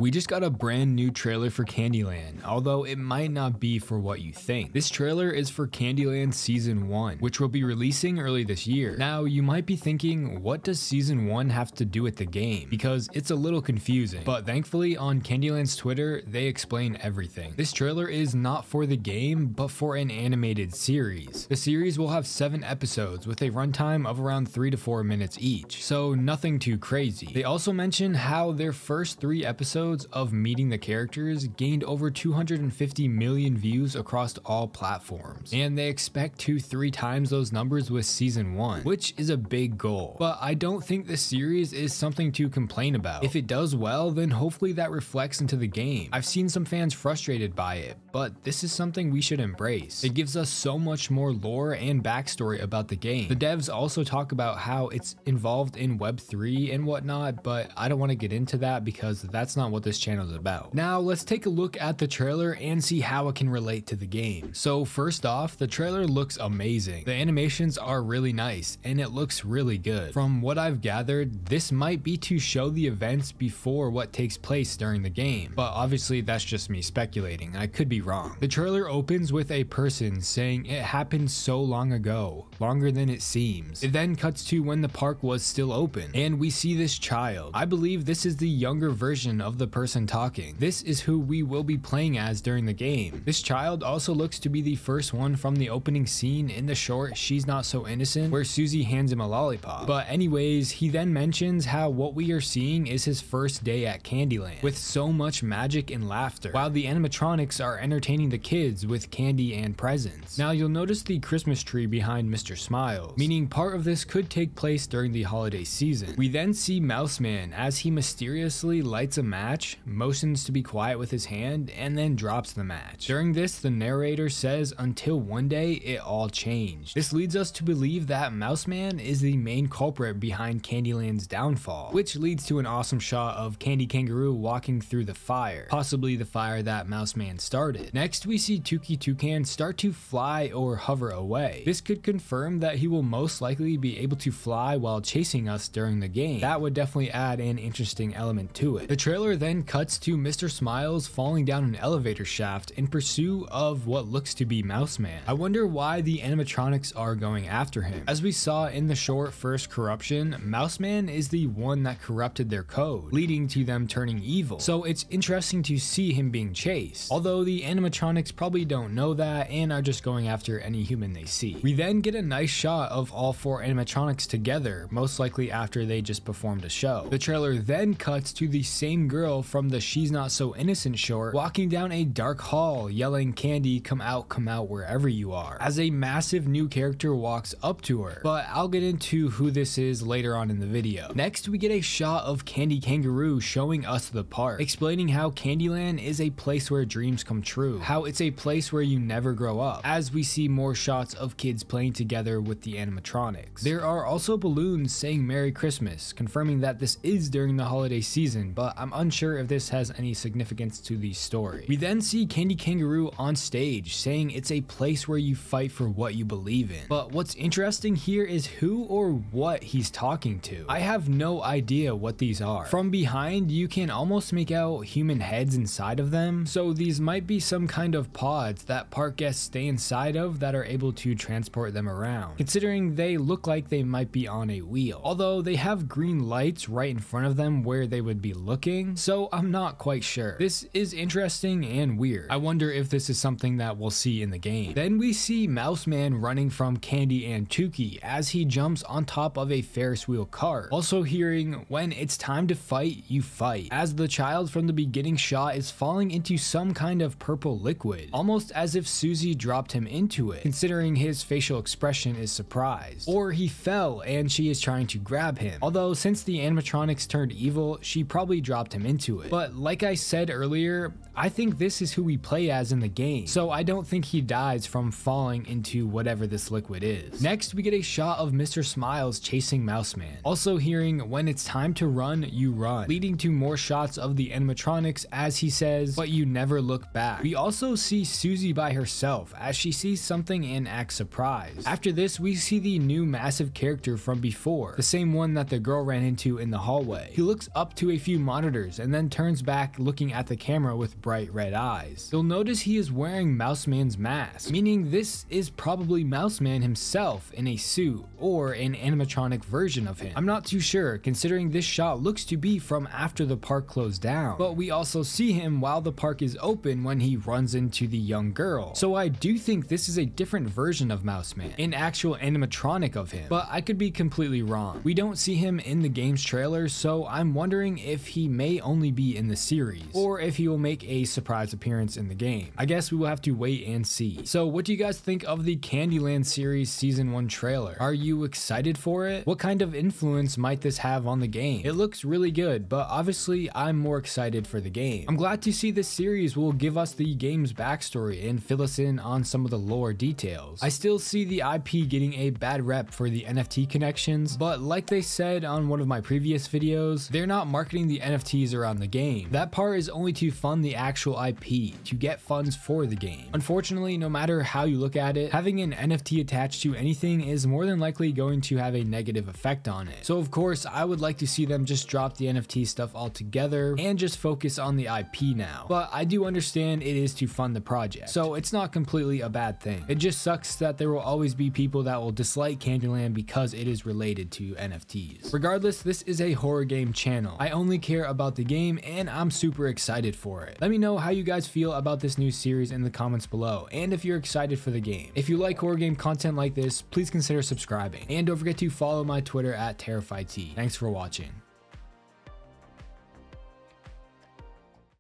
We just got a brand new trailer for Kandyland, although it might not be for what you think. This trailer is for Kandyland Season 1, which will be releasing early this year. Now, you might be thinking, what does Season 1 have to do with the game? Because it's a little confusing, but thankfully on Kandyland's Twitter, they explain everything. This trailer is not for the game, but for an animated series. The series will have 7 episodes with a runtime of around 3 to 4 minutes each, so nothing too crazy. They also mention how their first 3 episodes of meeting the characters gained over 250 million views across all platforms, and they expect 2-3 times those numbers with Season 1, which is a big goal. But I don't think this series is something to complain about. If it does well, then hopefully that reflects into the game. I've seen some fans frustrated by it, but this is something we should embrace. It gives us so much more lore and backstory about the game. The devs also talk about how it's involved in Web3 and whatnot, but I don't want to get into that because that's not what this channel is about. Now let's take a look at the trailer and see how it can relate to the game. So first off, the trailer looks amazing. The animations are really nice and it looks really good. From what I've gathered, this might be to show the events before what takes place during the game, but obviously that's just me speculating. I could be wrong. The trailer opens with a person saying it happened so long ago, longer than it seems. It then cuts to when the park was still open and we see this child. I believe this is the younger version of the person talking. This is who we will be playing as during the game. This child also looks to be the first one from the opening scene in the short She's Not So Innocent, where Susie hands him a lollipop. But anyways, he then mentions how what we are seeing is his first day at Kandyland, with so much magic and laughter, while the animatronics are entertaining the kids with candy and presents. Now you'll notice the Christmas tree behind Mr. Smiles, meaning part of this could take place during the holiday season. We then see Mouseman as he mysteriously lights a match, motions to be quiet with his hand, and then drops the match. During this, the narrator says until one day it all changed. This leads us to believe that Mouseman is the main culprit behind Kandyland's downfall, which leads to an awesome shot of Candy Kangaroo walking through the fire, possibly the fire that Mouseman started. Next, we see Tuki Toucan start to fly or hover away. This could confirm that he will most likely be able to fly while chasing us during the game. That would definitely add an interesting element to it. The trailer then cuts to Mr. Smiles falling down an elevator shaft in pursuit of what looks to be Mouseman. I wonder why the animatronics are going after him. As we saw in the short First Corruption, Mouseman is the one that corrupted their code, leading to them turning evil. So it's interesting to see him being chased, although the animatronics probably don't know that and are just going after any human they see. We then get a nice shot of all 4 animatronics together, most likely after they just performed a show. The trailer then cuts to the same girl from the She's Not So Innocent short walking down a dark hall yelling, "Candy, come out wherever you are," as a massive new character walks up to her, but I'll get into who this is later on in the video. Next, we get a shot of Candy Kangaroo showing us the park, explaining how Kandyland is a place where dreams come true, how it's a place where you never grow up, as we see more shots of kids playing together with the animatronics. There are also balloons saying Merry Christmas, confirming that this is during the holiday season, but I'm unsure if this has any significance to the story. We then see Candy Kangaroo on stage saying it's a place where you fight for what you believe in. But what's interesting here is who or what he's talking to. I have no idea what these are. From behind, you can almost make out human heads inside of them, so these might be some kind of pods that park guests stay inside of that are able to transport them around, considering they look like they might be on a wheel. Although they have green lights right in front of them where they would be looking, so I'm not quite sure. This is interesting and weird. I wonder if this is something that we'll see in the game. Then we see Mouseman running from Candy and Tuki as he jumps on top of a Ferris wheel cart, also hearing, "When it's time to fight, you fight," as the child from the beginning shot is falling into some kind of purple liquid, almost as if Susie dropped him into it, considering his facial expression is surprised. Or he fell and she is trying to grab him, although since the animatronics turned evil, she probably dropped him into it. But like I said earlier, I think this is who we play as in the game, so I don't think he dies from falling into whatever this liquid is. Next, we get a shot of Mr. Smiles chasing Mouseman, also hearing, "When it's time to run, you run," leading to more shots of the animatronics as he says, "But you never look back." We also see Susie by herself as she sees something and acts surprised. After this, we see the new massive character from before, the same one that the girl ran into in the hallway. He looks up to a few monitors and and then turns back looking at the camera with bright red eyes. You'll notice he is wearing Mouseman's mask, meaning this is probably Mouseman himself in a suit or an animatronic version of him. I'm not too sure, considering this shot looks to be from after the park closed down, but we also see him while the park is open when he runs into the young girl. So I do think this is a different version of Mouseman, an actual animatronic of him, but I could be completely wrong. We don't see him in the game's trailer, so I'm wondering if he may only be in the series, or if he will make a surprise appearance in the game. I guess we will have to wait and see. So what do you guys think of the Kandyland series season 1 trailer? Are you excited for it? What kind of influence might this have on the game? It looks really good, but obviously I'm more excited for the game. I'm glad to see this series will give us the game's backstory and fill us in on some of the lore details. I still see the IP getting a bad rep for the NFT connections, but like they said on one of my previous videos, they're not marketing the NFTs around the game. That part is only to fund the actual IP, to get funds for the game. Unfortunately, no matter how you look at it, having an NFT attached to anything is more than likely going to have a negative effect on it. So of course, I would like to see them just drop the NFT stuff altogether and just focus on the IP now. But I do understand it is to fund the project, so it's not completely a bad thing. It just sucks that there will always be people that will dislike Kandyland because it is related to NFTs. Regardless, this is a horror game channel. I only care about the game and I'm super excited for it. Let me know how you guys feel about this new series in the comments below, and if you're excited for the game. If you like horror game content like this, please consider subscribing, and don't forget to follow my Twitter at TerrifyT. Thanks for watching.